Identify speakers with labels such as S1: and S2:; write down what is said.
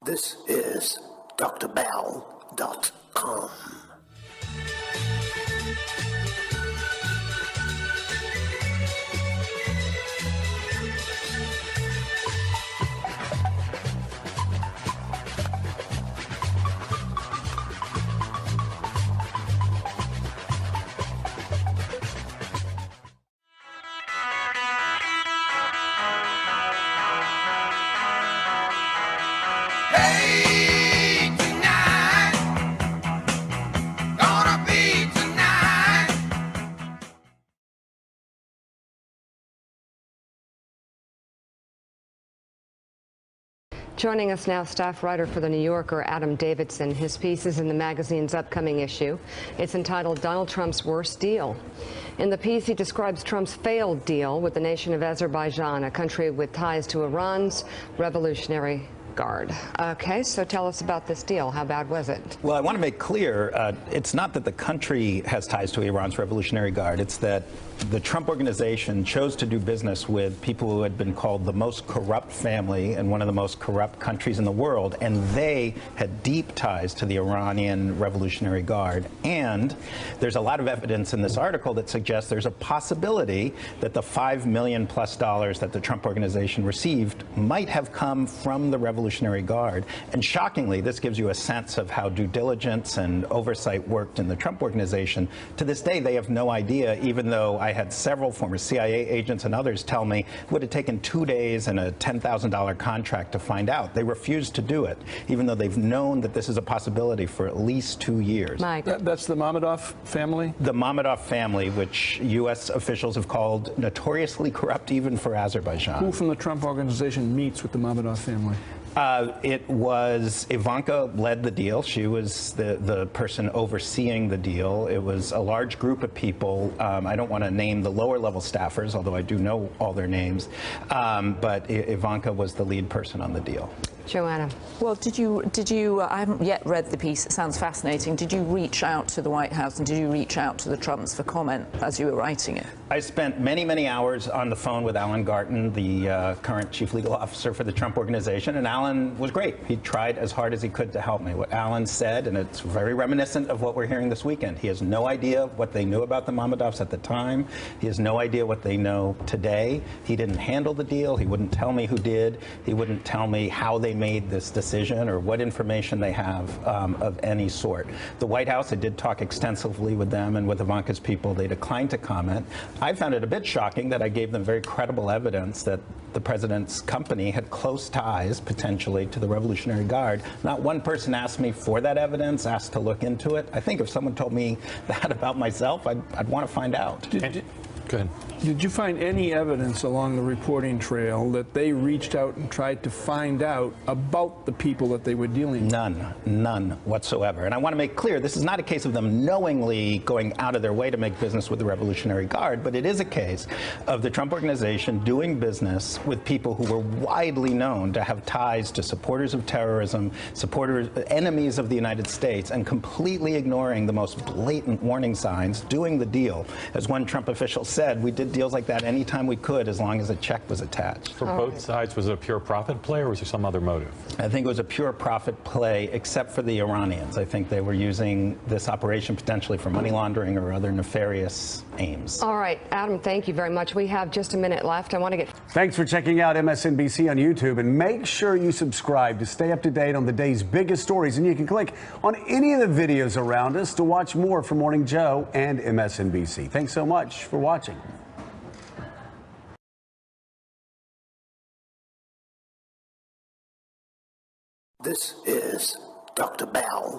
S1: This is drbell.com.
S2: Joining us now, staff writer for The New Yorker, Adam Davidson. His piece is in the magazine's upcoming issue. It's entitled Donald Trump's Worst Deal. In the piece, he describes Trump's failed deal with the nation of Azerbaijan, a country with ties to Iran's Revolutionary Guard. Okay, so tell us about this deal. How bad was it?
S3: Well, I want to make clear, it's not that the country has ties to Iran's Revolutionary Guard. It's that the Trump organization chose to do business with people who had been called the most corrupt family in one of the most corrupt countries in the world, and they had deep ties to the Iranian Revolutionary Guard. And there's a lot of evidence in this article that suggests there's a possibility that the $5 million+ that the Trump organization received might have come from the Revolutionary Guard. And shockingly, this gives you a sense of how due diligence and oversight worked in the Trump organization. To this day, they have no idea, even though I had several former CIA agents and others tell me it would have taken 2 days and a $10,000 contract to find out. They refused to do it, even though they've known that this is a possibility for at least 2 years.
S2: Mike.
S4: That's the Mammadov family?
S3: The Mammadov family, which U.S. officials have called notoriously corrupt even for Azerbaijan.
S4: Who from the Trump organization meets with the Mammadov family?
S3: It was Ivanka led the deal. She was the person overseeing the deal. It was a large group of people. I don't want to name the lower level staffers, although I do know all their names. But Ivanka was the lead person on the deal.
S2: Joanna.
S5: Well, did you, I haven't yet read the piece, it sounds fascinating. Did you reach out to the White House and did you reach out to the Trumps for comment as you were writing it?
S3: I spent many, many hours on the phone with Alan Garten, the current chief legal officer for the Trump organization, and Alan was great. He tried as hard as he could to help me. What Alan said, and it's very reminiscent of what we're hearing this weekend, he has no idea what they knew about the Mammadovs at the time. He has no idea what they know today. He didn't handle the deal. He wouldn't tell me who did. He wouldn't tell me how they made this decision or what information they have of any sort. The White House, I did talk extensively with them and with Ivanka's people. They declined to comment. I found it a bit shocking that I gave them very credible evidence that the president's company had close ties, potentially, to the Revolutionary Guard. Not one person asked me for that evidence, asked to look into it. I think if someone told me that about myself, I'd want to find out.
S4: Go ahead. Did you find any evidence along the reporting trail that they reached out and tried to find out about the people that they were dealing with?
S3: None whatsoever. And I want to make clear, this is not a case of them knowingly going out of their way to make business with the Revolutionary Guard, but it is a case of the Trump organization doing business with people who were widely known to have ties to supporters of terrorism, enemies of the United States, and completely ignoring the most blatant warning signs, doing the deal. As one Trump official said, we did deals like that anytime we could, as long as a check was attached.
S6: For both sides, was it a pure profit play, or was there some other motive?
S3: I think it was a pure profit play, except for the Iranians. I think they were using this operation potentially for money laundering or other nefarious aims.
S2: All right, Adam, thank you very much. We have just a minute left. I want to get...
S7: Thanks for checking out MSNBC on YouTube, and make sure you subscribe to stay up to date on the day's biggest stories. And you can click on any of the videos around us to watch more from Morning Joe and MSNBC. Thanks so much for watching.
S1: This is drbell.com.